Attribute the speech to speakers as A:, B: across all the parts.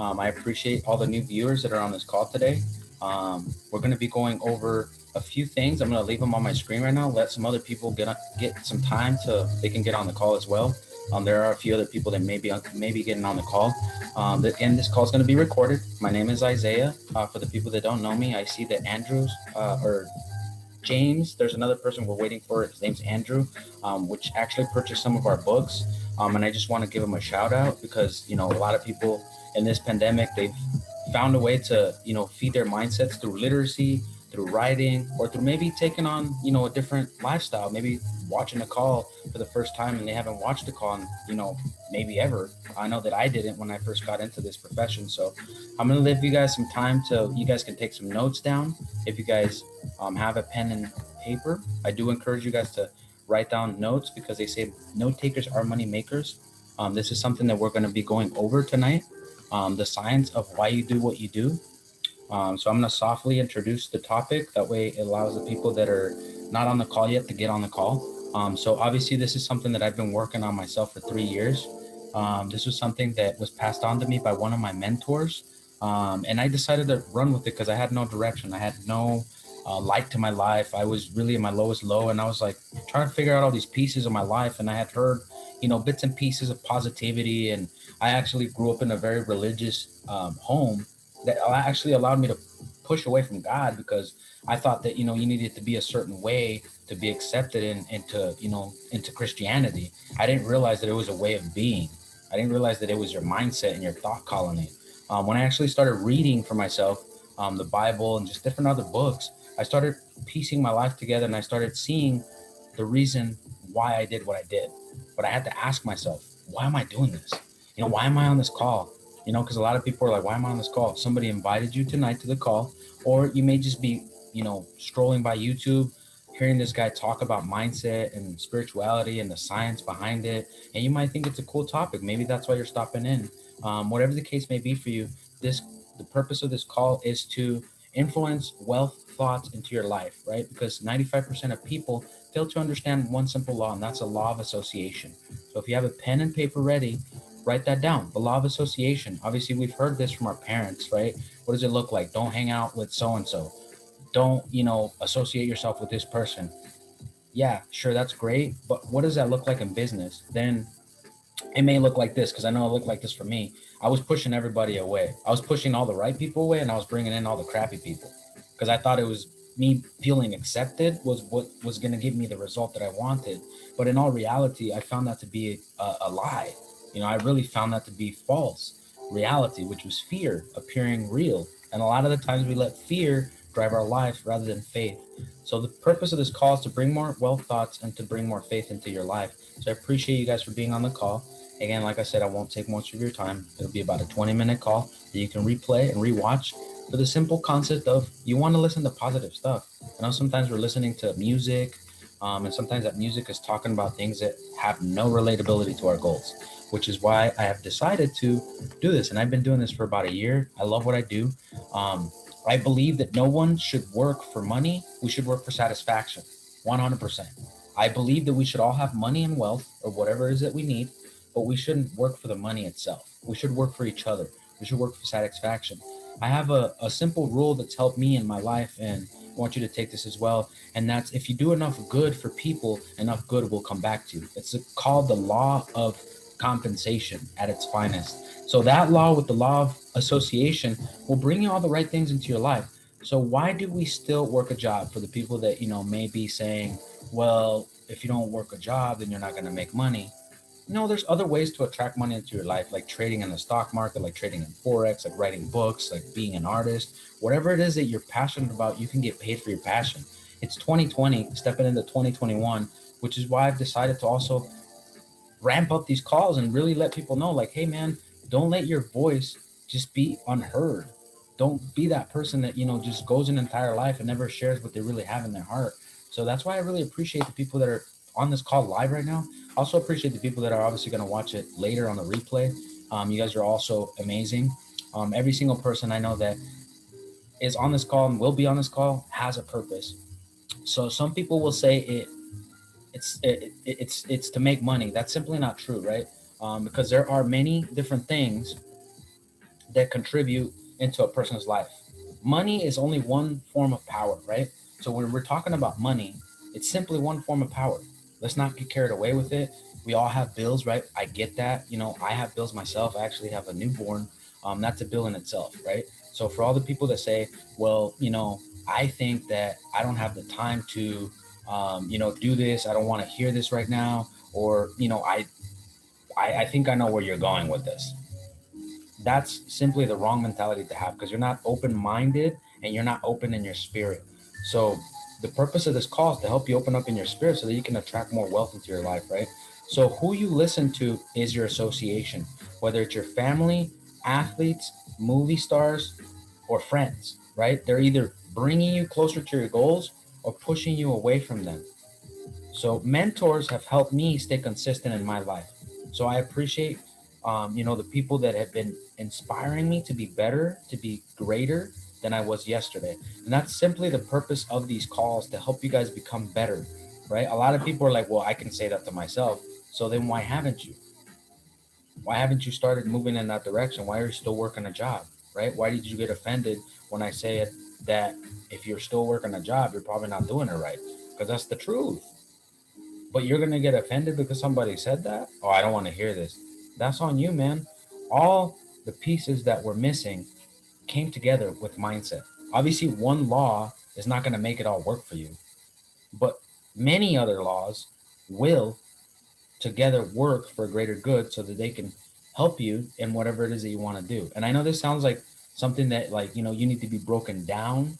A: I appreciate all the new viewers that are on this call today. We're going to be going over a few things. I'm going to leave them on my screen right now. Let some other people get some time to they can get on the call as well. There are a few other people that may be getting on the call. And this call is going to be recorded. My name is Isaiah. For the people that don't know me, I see that Andrews or James, there's another person we're waiting for. His name's Andrew, which actually purchased some of our books. And I just want to give him a shout out because, a lot of people in this pandemic, they've found a way to, feed their mindsets through literacy, through writing, or through maybe taking on, a different lifestyle, maybe watching a call for the first time and they haven't watched a call in, maybe ever. I know that I didn't when I first got into this profession. So I'm going to leave you guys some time to, you guys can take some notes down. If you guys have a pen and paper, I do encourage you guys to write down notes because they say note takers are money makers. This is something that we're going to be going over tonight, the science of why you do what you do. So I'm going to softly introduce the topic. That way it allows the people that are not on the call yet to get on the call. So obviously this is something that I've been working on myself for 3 years. This was something that was passed on to me by one of my mentors. And I decided to run with it because I had no direction. I had no light to my life. I was really in my lowest low, and I was like trying to figure out all these pieces of my life. And I had heard, bits and pieces of positivity. And I actually grew up in a very religious home that actually allowed me to push away from God because I thought that, you needed to be a certain way to be accepted into Christianity. I didn't realize that it was a way of being. I didn't realize that it was your mindset and your thought colony. When I actually started reading for myself, the Bible and just different other books, I started piecing my life together and I started seeing the reason why I did what I did. But I had to ask myself, why am I doing this? Why am I on this call? Because a lot of people are like, why am I on this call? Somebody invited you tonight to the call, or you may just be, strolling by YouTube, hearing this guy talk about mindset and spirituality and the science behind it. And you might think it's a cool topic. Maybe that's why you're stopping in. Whatever the case may be for you, the purpose of this call is to influence wealth thoughts into your life, right? Because 95% of people fail to understand one simple law, and that's a law of association. So if you have a pen and paper ready, write that down. The law of association. Obviously, we've heard this from our parents, right? What does it look like? Don't hang out with so-and-so. Don't, associate yourself with this person. Yeah, sure, that's great. But what does that look like in business? Then it may look like this, because I know it looked like this for me. I was pushing everybody away. I was pushing all the right people away, and I was bringing in all the crappy people because I thought it was me feeling accepted was what was going to give me the result that I wanted. But in all reality, I found that to be a lie. I really found that to be false reality, which was fear appearing real. And a lot of the times we let fear drive our life rather than faith. So the purpose of this call is to bring more wealth thoughts and to bring more faith into your life. So I appreciate you guys for being on the call. Again, like I said, I won't take much of your time. It'll be about a 20-minute call that you can replay and rewatch for the simple concept of you want to listen to positive stuff. I know sometimes we're listening to music, and sometimes that music is talking about things that have no relatability to our goals, which is why I have decided to do this. And I've been doing this for about a year. I love what I do. I believe that no one should work for money. We should work for satisfaction, 100%. I believe that we should all have money and wealth or whatever it is that we need, but we shouldn't work for the money itself. We should work for each other. We should work for satisfaction. I have a simple rule that's helped me in my life, and I want you to take this as well. And that's if you do enough good for people, enough good will come back to you. It's called the law of compensation at its finest. So that law with the law of association will bring you all the right things into your life. So why do we still work a job? For the people that, may be saying, well, if you don't work a job, then you're not going to make money. There's other ways to attract money into your life, like trading in the stock market, like trading in Forex, like writing books, like being an artist. Whatever it is that you're passionate about, you can get paid for your passion. It's 2020, stepping into 2021, which is why I've decided to also ramp up these calls and really let people know, like, hey, man, don't let your voice just be unheard. Don't be that person that, just goes an entire life and never shares what they really have in their heart. So that's why I really appreciate the people that are on this call live right now. Also appreciate the people that are obviously going to watch it later on the replay. You guys are also amazing. Every single person I know that is on this call and will be on this call has a purpose. So some people will say it's to make money. That's simply not true, right? Because there are many different things that contribute into a person's life. Money is only one form of power, right? So when we're talking about money, it's simply one form of power. Let's not get carried away with it. We all have bills, right? I get that. I have bills myself. I actually have a newborn. That's a bill in itself, right? So for all the people that say, well, I think that I don't have the time to, do this. I don't want to hear this right now. Or, I think I know where you're going with this. That's simply the wrong mentality to have because you're not open minded and you're not open in your spirit. So, the purpose of this call is to help you open up in your spirit so that you can attract more wealth into your life, right? So, who you listen to is your association, whether it's your family, athletes, movie stars, or friends, right? They're either bringing you closer to your goals or pushing you away from them. So mentors have helped me stay consistent in my life. So I appreciate, the people that have been inspiring me to be better, to be greater than I was yesterday. And that's simply the purpose of these calls to help you guys become better, right? A lot of people are like, well, I can say that to myself. So then why haven't you? Why haven't you started moving in that direction? Why are you still working a job, right? Why did you get offended when I said that if you're still working a job, you're probably not doing it right? Because that's the truth. But you're gonna get offended because somebody said that? Oh, I don't want to hear this. That's on you, man. All the pieces that were missing came together with mindset. Obviously, one law is not gonna make it all work for you, but many other laws will together work for a greater good so that they can help you in whatever it is that you want to do. And I know this sounds like something that you need to be broken down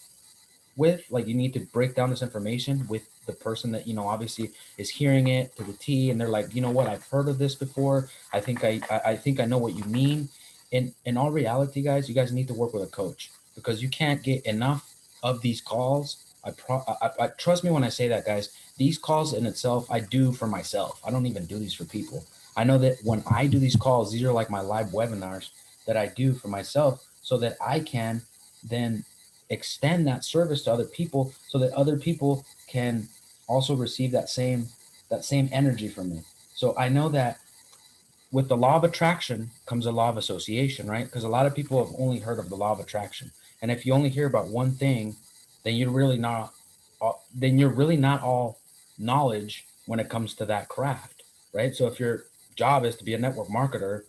A: with, like you need to break down this information with the person that obviously is hearing it to the T, and they're like, you know what, I've heard of this before. I think I know what you mean. In all reality, guys, you guys need to work with a coach because you can't get enough of these calls. I trust me when I say that, guys. These calls in itself, I do for myself. I don't even do these for people. I know that when I do these calls, these are like my live webinars that I do for myself so that I can then extend that service to other people so that other people can also receive that same energy from me. So I know that with the law of attraction comes a law of association, right? Because a lot of people have only heard of the law of attraction. And if you only hear about one thing, then you're really not all knowledge when it comes to that craft, right? So if your job is to be a network marketer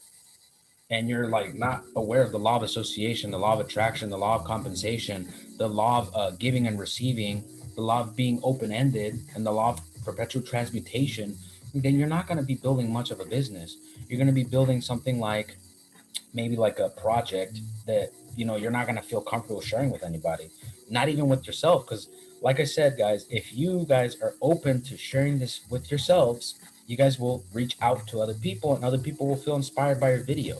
A: and you're like not aware of the law of association, the law of attraction, the law of compensation, the law of giving and receiving, the law of being open-ended, and the law of perpetual transmutation, then you're not going to be building much of a business. You're going to be building something like maybe like a project that you're not going to feel comfortable sharing with anybody, not even with yourself. Because like I said, guys, if you guys are open to sharing this with yourselves, you guys will reach out to other people and other people will feel inspired by your video.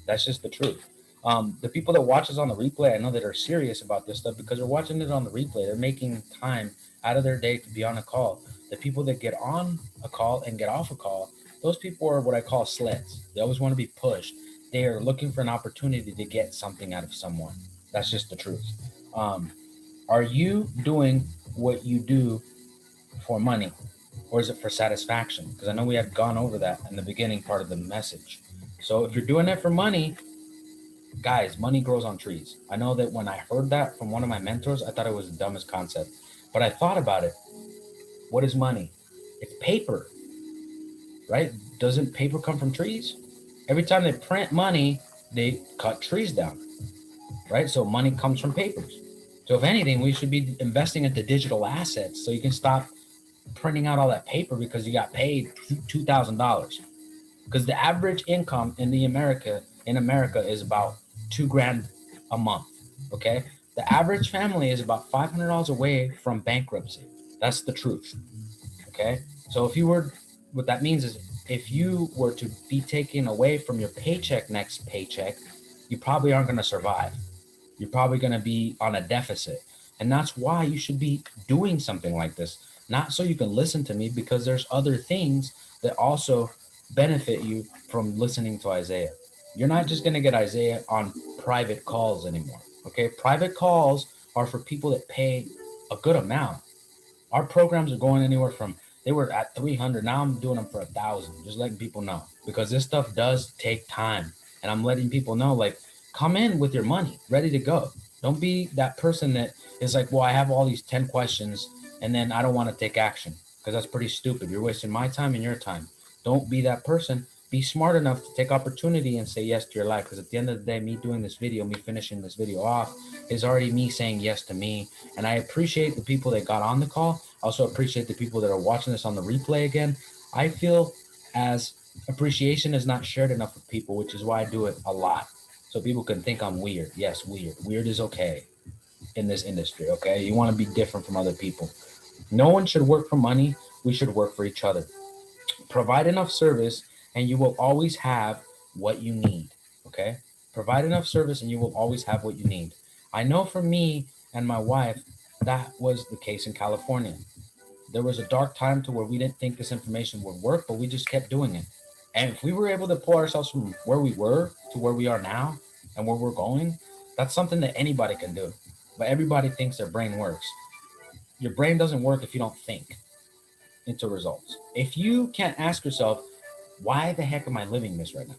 A: That's just the truth. The people that watch us on the replay, I know that are serious about this stuff because they're watching it on the replay. They're making time out of their day to be on a call. The people that get on a call and get off a call, those people are what I call sleds. They always want to be pushed. They are looking for an opportunity to get something out of someone. That's just the truth. Um, are you doing what you do for money, or is it for satisfaction? Because I know we had gone over that in the beginning part of the message. So if you're doing it for money, guys, money grows on trees. I know that when I heard that from one of my mentors, I thought it was the dumbest concept. But I thought about it. What is money? It's paper, right? Doesn't paper come from trees? Every time they print money, they cut trees down, right? So money comes from papers. So if anything, we should be investing into digital assets so you can stop printing out all that paper because you got paid $2,000. Because the average income in America is about $2,000 a month. Okay, the average family is about $500 away from bankruptcy. That's the truth. Okay, so what that means is if you were to be taken away from your paycheck next paycheck, you probably aren't going to survive. You're probably going to be on a deficit. And that's why you should be doing something like this. Not so you can listen to me, because there's other things that also benefit you from listening to Isaiah. You're not just going to get Isaiah on private calls anymore. Okay. Private calls are for people that pay a good amount. Our programs are going anywhere from, they were at 300. Now I'm doing them for 1,000, just letting people know, because this stuff does take time. And I'm letting people know, like, come in with your money ready to go. Don't be that person that is like, well, I have all these 10 questions and then I don't want to take action, because that's pretty stupid. You're wasting my time and your time. Don't be that person. Be smart enough to take opportunity and say yes to your life, because at the end of the day, me doing this video, me finishing this video off, is already me saying yes to me. And I appreciate the people that got on the call. I also appreciate the people that are watching this on the replay again. I feel as appreciation is not shared enough with people, which is why I do it a lot. So people can think I'm weird. Yes, weird. Weird is okay in this industry, okay? You want to be different from other people. No one should work for money. We should work for each other. Provide enough service and you will always have what you need, okay? Provide enough service and you will always have what you need. I know for me and my wife, that was the case in California. There was a dark time to where we didn't think this information would work, but we just kept doing it. And if we were able to pull ourselves from where we were to where we are now and where we're going, that's something that anybody can do. But everybody thinks their brain works. Your brain doesn't work if you don't think into results. If you can't ask yourself, why the heck am I living this right now?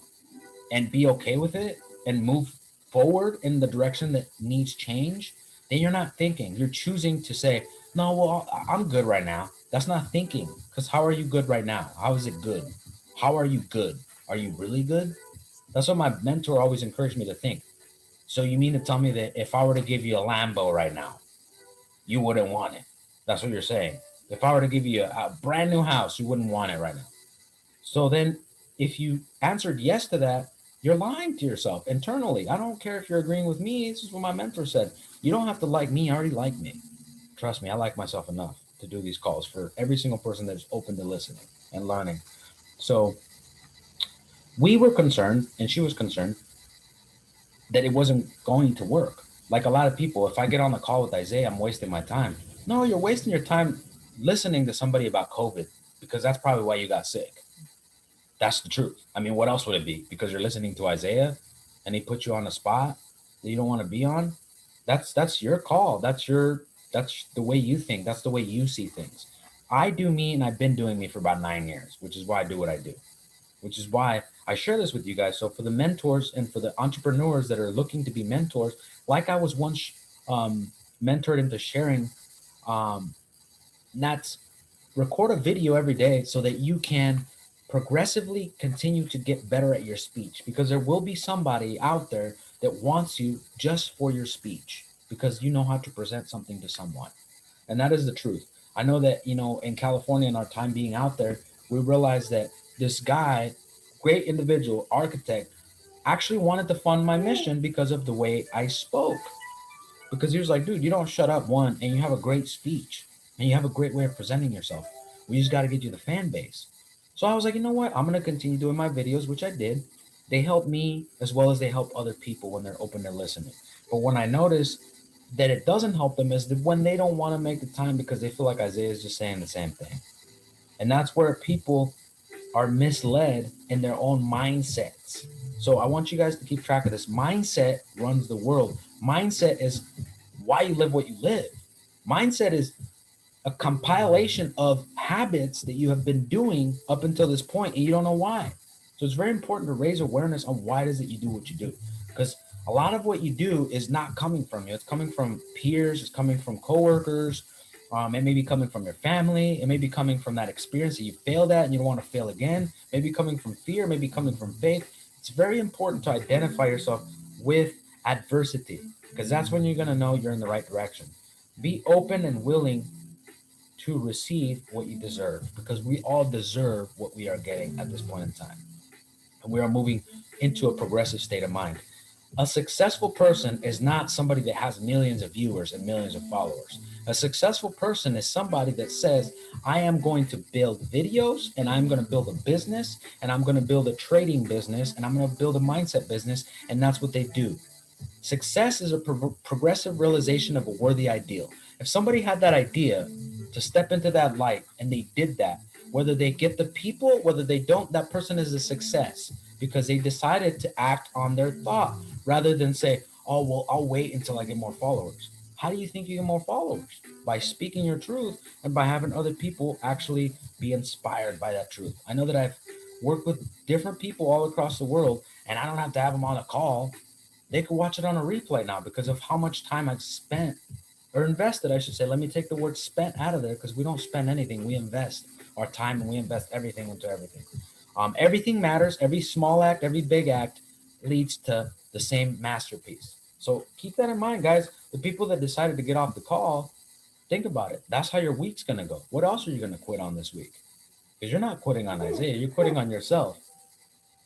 A: And be okay with it and move forward in the direction that needs change, then you're not thinking. You're choosing to say, no, well, I'm good right now. That's not thinking. Because how are you good right now? How is it good? How are you good? Are you really good? That's what my mentor always encouraged me to think. So you mean to tell me that if I were to give you a Lambo right now, you wouldn't want it? That's what you're saying. If I were to give you a brand new house, you wouldn't want it right now. So then if you answered yes to that, you're lying to yourself internally. I don't care if you're agreeing with me. This is what my mentor said. You don't have to like me. I already like me. Trust me, I like myself enough to do these calls for every single person that's open to listening and learning. So we were concerned, and she was concerned, that it wasn't going to work. Like a lot of people, if I get on the call with Isaiah, I'm wasting my time. No, you're wasting your time listening to somebody about COVID, because that's probably why you got sick. That's the truth. I mean, what else would it be? Because you're listening to Isaiah and he put you on a spot that you don't want to be on? That's your call. That's the way you think. That's the way you see things. I do me, and I've been doing me for about 9 years, which is why I do what I do, which is why I share this with you guys. So for the mentors and for the entrepreneurs that are looking to be mentors, like I was once mentored into sharing, that's record a video every day so that you can progressively continue to get better at your speech, because there will be somebody out there that wants you just for your speech because you know how to present something to someone. And that is the truth. I know that, in California, in our time being out there, we realized that this guy, great individual, architect, actually wanted to fund my mission because of the way I spoke. Because he was like, dude, you don't shut up, one, and you have a great speech and you have a great way of presenting yourself. We just got to get you the fan base. So I was like, you know what? I'm going to continue doing my videos, which I did. They help me as well as they help other people when they're open to listening. But when I notice that it doesn't help them is that when they don't want to make the time because they feel like Isaiah is just saying the same thing. And that's where people are misled in their own mindsets. So I want you guys to keep track of this. Mindset runs the world. Mindset is why you live what you live. Mindset is a compilation of habits that you have been doing up until this point and you don't know why. So it's very important to raise awareness on why it is that you do what you do, because a lot of what you do is not coming from you. It's coming from peers. It's coming from coworkers. It may be coming from your family. It may be coming from that experience that you failed at and you don't want to fail again. Maybe coming from fear, maybe coming from faith. It's very important to identify yourself with adversity, because that's when you're going to know you're in the right direction. Be open and willing to receive what you deserve, because we all deserve what we are getting at this point in time. And we are moving into a progressive state of mind. A successful person is not somebody that has millions of viewers and millions of followers. A successful person is somebody that says, I am going to build videos and I'm going to build a business and I'm going to build a trading business and I'm going to build a mindset business. And that's what they do. Success is a progressive realization of a worthy ideal. If somebody had that idea to step into that light and they did that, whether they get the people, whether they don't, that person is a success because they decided to act on their thought rather than say, oh, well, I'll wait until I get more followers. How do you think you get more followers? By speaking your truth and by having other people actually be inspired by that truth. I know that I've worked with different people all across the world and I don't have to have them on a call. They could watch it on a replay now because of how much time I've spent or invested, I should say. Let me take the word spent out of there because we don't spend anything. We invest our time and we invest everything into everything. Everything matters. Every small act, every big act leads to the same masterpiece. So keep that in mind, guys. The people that decided to get off the call, think about it. That's how your week's going to go. What else are you going to quit on this week? Because you're not quitting on Isaiah. You're quitting on yourself.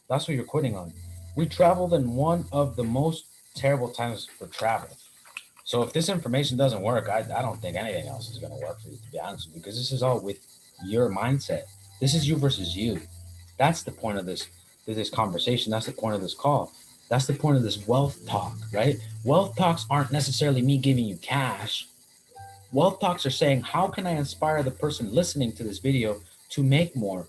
A: That's what you're quitting on. We traveled in one of the most terrible times for travel. So if this information doesn't work, I don't think anything else is going to work for you, to be honest with you, because this is all with your mindset. This is you versus you. That's the point of this conversation. That's the point of this call. That's the point of this wealth talk, right? Wealth talks aren't necessarily me giving you cash. Wealth talks are saying, how can I inspire the person listening to this video to make more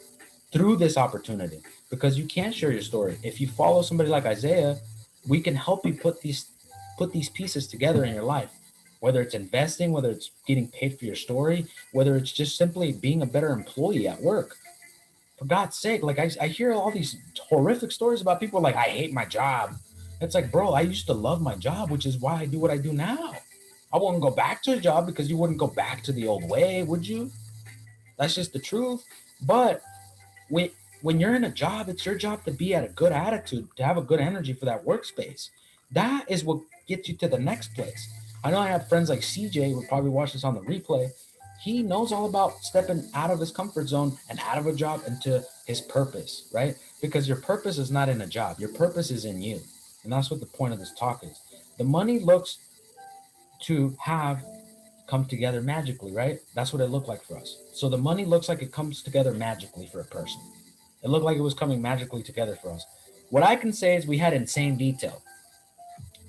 A: through this opportunity? Because you can't share your story. If you follow somebody like Isaiah, we can help you put these pieces together in your life. Whether it's investing, whether it's getting paid for your story, whether it's just simply being a better employee at work. For God's sake, like I hear all these horrific stories about people like, I hate my job. It's like, bro, I used to love my job, which is why I do what I do now. I wouldn't go back to a job because you wouldn't go back to the old way, would you? That's just the truth. But when when you're in a job, it's your job to be at a good attitude, to have a good energy for that workspace. That is what gets you to the next place. I know I have friends like CJ who probably watch this on the replay. He knows all about stepping out of his comfort zone and out of a job into his purpose, right? Because your purpose is not in a job. Your purpose is in you. And that's what the point of this talk is. The money looks to have come together magically, right? That's what it looked like for us. So the money looks like it comes together magically for a person. It looked like it was coming magically together for us. What I can say is we had insane detail.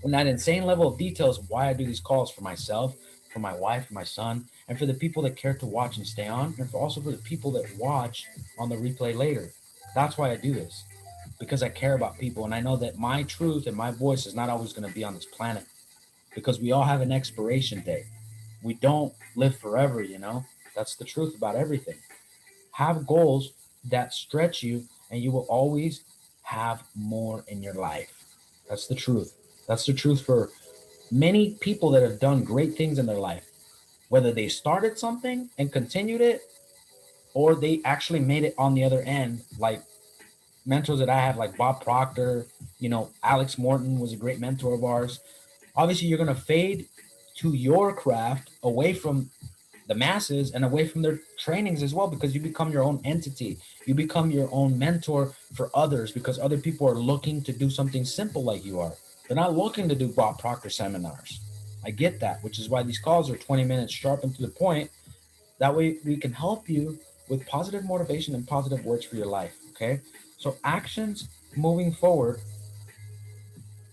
A: And that insane level of detail is why I do these calls for myself, for my wife, for my son, and for the people that care to watch and stay on, and also for the people that watch on the replay later. That's why I do this, because I care about people. And I know that my truth and my voice is not always going to be on this planet, because we all have an expiration date. We don't live forever, you know? That's the truth about everything. Have goals that stretch you, and you will always have more in your life. That's the truth. That's the truth for many people that have done great things in their life. Whether they started something and continued it, or they actually made it on the other end, like mentors that I have, like Bob Proctor, Alex Morton was a great mentor of ours. Obviously, you're going to fade to your craft away from the masses and away from their trainings as well, because you become your own entity. You become your own mentor for others because other people are looking to do something simple like you are. They're not looking to do Bob Proctor seminars. I get that, which is why these calls are 20 minutes sharp and to the point. That way we can help you with positive motivation and positive words for your life, okay? So actions moving forward,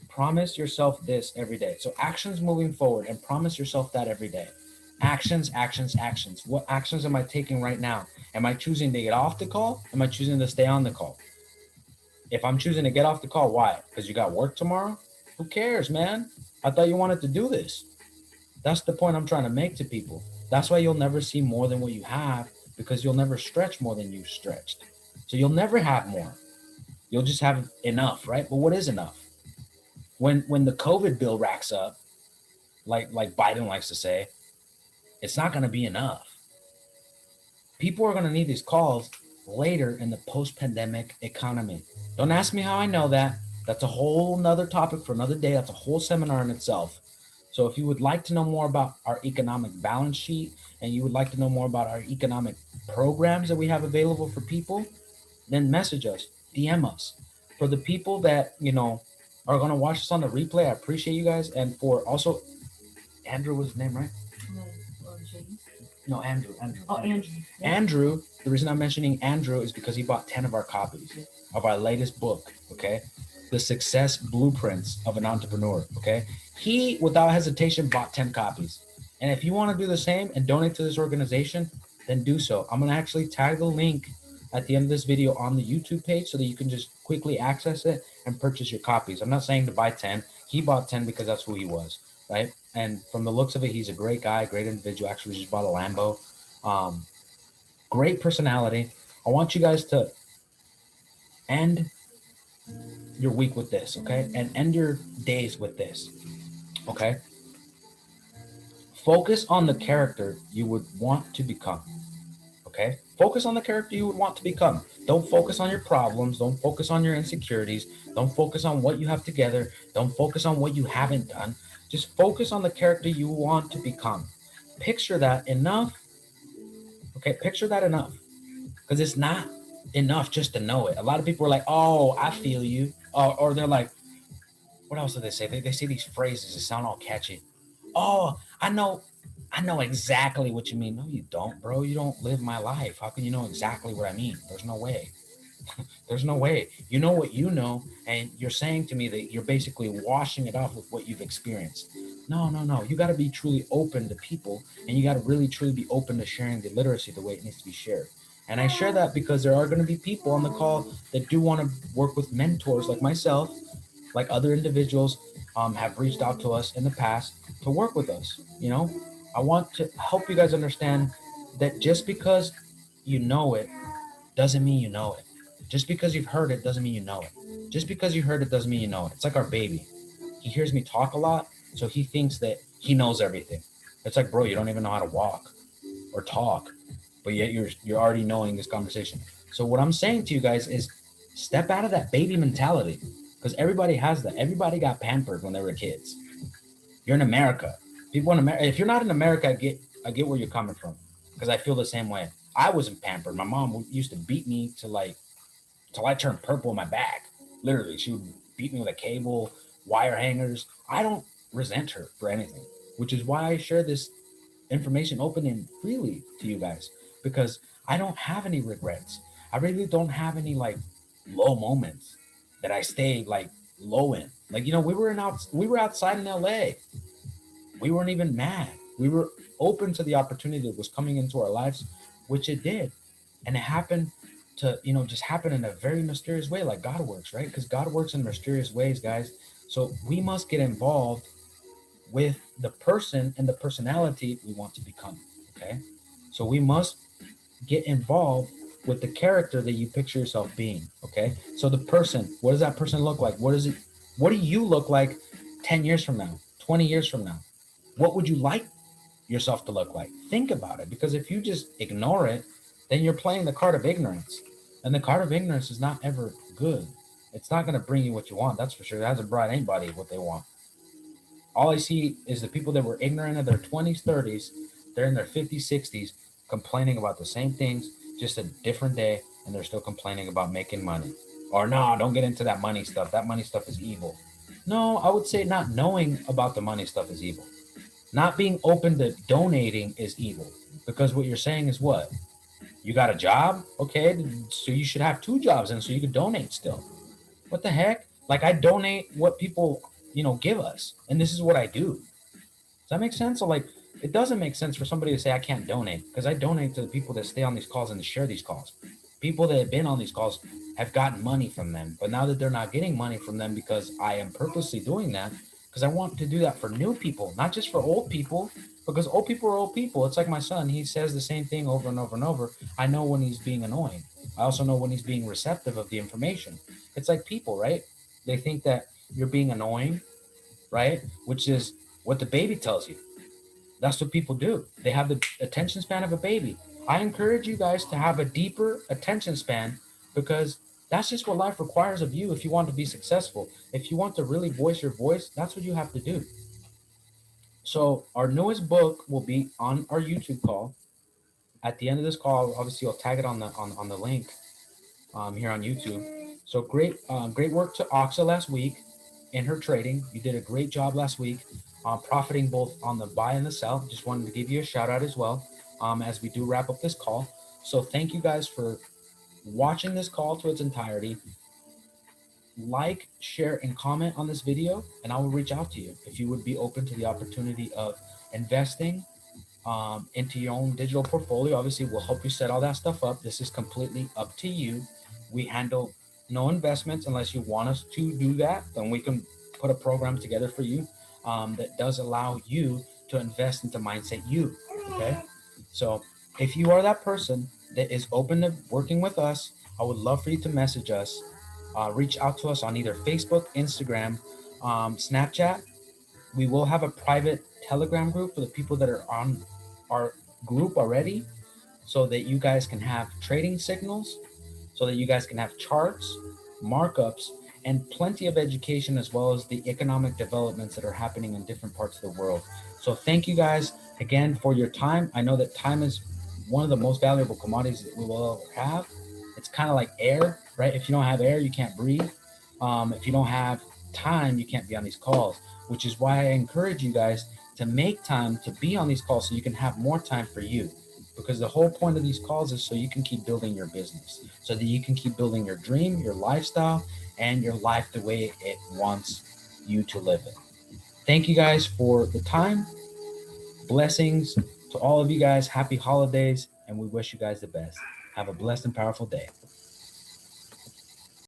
A: promise yourself this every day. So actions moving forward, and promise yourself that every day. Actions, actions, actions. What actions am I taking right now? Am I choosing to get off the call? Am I choosing to stay on the call? If I'm choosing to get off the call, why? Because you got work tomorrow? Who cares, man? I thought you wanted to do this. That's the point I'm trying to make to people. That's why you'll never see more than what you have, because you'll never stretch more than you've stretched. So you'll never have more. You'll just have enough, right? But what is enough? When the COVID bill racks up, like Biden likes to say, it's not going to be enough. People are going to need these calls later in the post-pandemic economy. Don't ask me how I know that. That's a whole nother topic for another day. That's a whole seminar in itself. So if you would like to know more about our economic balance sheet, and you would like to know more about our economic programs that we have available for people, then message us, DM us. For the people that, are going to watch this on the replay, I appreciate you guys. And for also, Andrew was his name, right? No, Andrew.
B: Oh, Andrew.
A: Yeah. Andrew, the reason I'm mentioning Andrew is because he bought 10 of our copies of our latest book, okay? The Success Blueprints of an Entrepreneur, okay? He, without hesitation, bought 10 copies. And if you want to do the same and donate to this organization, then do so. I'm going to actually tag the link at the end of this video on the YouTube page so that you can just quickly access it and purchase your copies. I'm not saying to buy 10. He bought 10 because that's who he was, right? And from the looks of it, he's a great guy, great individual. Actually, just bought a Lambo. Great personality. I want you guys to end your week with this, okay? And end your days with this, okay? Focus on the character you would want to become, okay? Focus on the character you would want to become. Don't focus on your problems. Don't focus on your insecurities. Don't focus on what you have together. Don't focus on what you haven't done. Just focus on the character you want to become. Picture that enough, okay? Picture that enough, because it's not enough just to know it. A lot of people are like, oh, I feel you. Or they're like, what else do they say? They say these phrases that sound all catchy. Oh, I know exactly what you mean. No, you don't, bro. You don't live my life. How can you know exactly what I mean? There's no way. There's no way. You know what you know, and you're saying to me that you're basically washing it off with what you've experienced. No, no, no. You got to be truly open to people, and you got to really truly be open to sharing the literacy the way it needs to be shared. And I share that because there are going to be people on the call that do want to work with mentors like myself, like other individuals have reached out to us in the past to work with us. You know, I want to help you guys understand that just because you know it doesn't mean you know it. Just because you've heard it doesn't mean you know it. Just because you heard it doesn't mean you know it. It's like our baby. He hears me talk a lot, so he thinks that he knows everything. It's like, bro, you don't even know how to walk or talk, but yet you're already knowing this conversation. So what I'm saying to you guys is step out of that baby mentality, because everybody has that. Everybody got pampered when they were kids. You're in America. People in America. If you're not in America, I get where you're coming from, because I feel the same way. I wasn't pampered. My mom used to beat me to like till I turned purple in my back. Literally, she would beat me with a cable, wire hangers. I don't resent her for anything, which is why I share this information open and freely to you guys, because I don't have any regrets. I really don't have any like low moments that I stay like low in. Like, we were outside in LA. We weren't even mad. We were open to the opportunity that was coming into our lives, which it did. And it happened to, just happen in a very mysterious way, like God works, right? Because God works in mysterious ways, guys. So we must get involved with the person and the personality we want to become. Okay. So we must get involved with the character that you picture yourself being. Okay. So the person, what does that person look like? What do you look like 10 years from now, 20 years from now? What would you like yourself to look like? Think about it, because if you just ignore it, then you're playing the card of ignorance. And the card of ignorance is not ever good. It's not going to bring you what you want. That's for sure. It hasn't brought anybody what they want. All I see is the people that were ignorant in their 20s, 30s, they're in their 50s, 60s, complaining about the same things, just a different day, and they're still complaining about making money. Or no, don't get into that money stuff. That money stuff is evil. No, I would say not knowing about the money stuff is evil. Not being open to donating is evil. Because what you're saying is what? You got a job? Okay, so you should have two jobs and so you could donate still. What the heck? Like, I donate what people, give us. And this is what I do. Does that make sense? So like, it doesn't make sense for somebody to say I can't donate, because I donate to the people that stay on these calls and to share these calls. People that have been on these calls have gotten money from them, but now that they're not getting money from them because I am purposely doing that, because I want to do that for new people, not just for old people, because old people are old people. It's like my son. He says the same thing over and over and over. I know when he's being annoying. I also know when he's being receptive of the information. It's like people, right? They think that you're being annoying, right? Which is what the baby tells you. That's what people do. They have the attention span of a baby. I encourage you guys to have a deeper attention span, because that's just what life requires of you if you want to be successful. If you want to really voice your voice, that's what you have to do. So our newest book will be on our YouTube call. At the end of this call, obviously I'll tag it on the link here on YouTube. So great work to Oxa last week in her trading. You did a great job last week, profiting both on the buy and the sell. Just wanted to give you a shout out as well, as we do wrap up this call. So thank you guys for watching this call to its entirety. Like, share, and comment on this video, and I will reach out to you if you would be open to the opportunity of investing into your own digital portfolio. Obviously, we'll help you set all that stuff up. This is completely up to you. We handle no investments unless you want us to do that. Then we can put a program together for you that does allow you to invest into Mindset U. Okay. So if you are that person that is open to working with us, I would love for you to message us reach out to us on either Facebook, Instagram, Snapchat. We will have a private Telegram group for the people that are on our group already, so that you guys can have trading signals, so that you guys can have charts, markups, and plenty of education, as well as the economic developments that are happening in different parts of the world. So thank you guys again for your time. I know that time is one of the most valuable commodities that we will ever have. It's kind of like air, right? If you don't have air, you can't breathe. If you don't have time, you can't be on these calls, which is why I encourage you guys to make time to be on these calls so you can have more time for you. Because the whole point of these calls is so you can keep building your business, so that you can keep building your dream, your lifestyle, and your life the way it wants you to live it. Thank you guys for the time. Blessings to all of you guys. Happy holidays, and we wish you guys the best. Have a blessed and powerful day.